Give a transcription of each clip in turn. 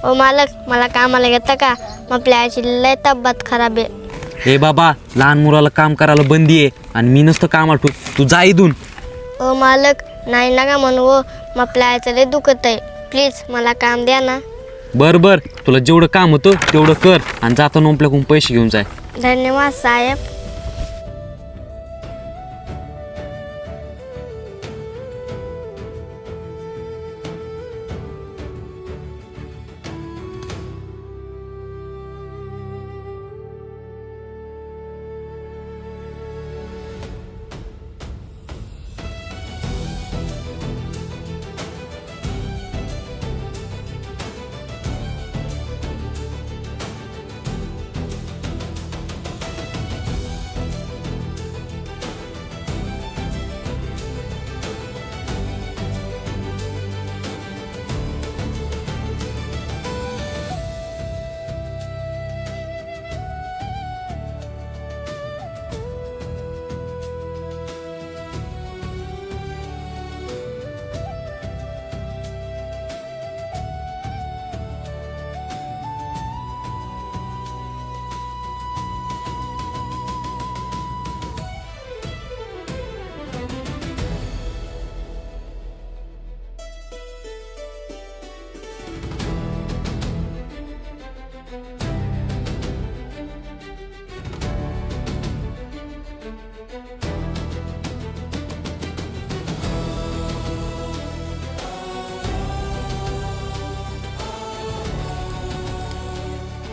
ओ मालक, मला कामाला घेता का? आपल्या आईची लय तब्येत खराब आहे. हे बाबा, लहान मुलाला काम करायला बंदी आहे आणि मी नसतं कामाला तू जा इथून. ओ मालक, नाही नका म्हणू. ओ आपल्या आईचं लय दुखत आहे. प्लीज मला काम द्या ना. बर बर, तुला जेवढं काम होतं तेवढं कर आणि जाताना आपल्याकडून पैसे घेऊन जाय. धन्यवाद साहेब.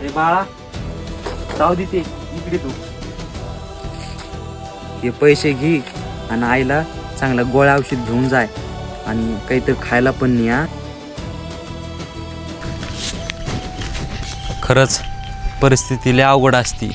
हे बाळा, जाऊ दे ते, इकडे तू. हे पैसे घे आणि आईला चांगला गोळ्या औषध घेऊन जाय आणि काहीतरी खायला पण नाही. हा, खरंच परिस्थिती लय अवघड असती.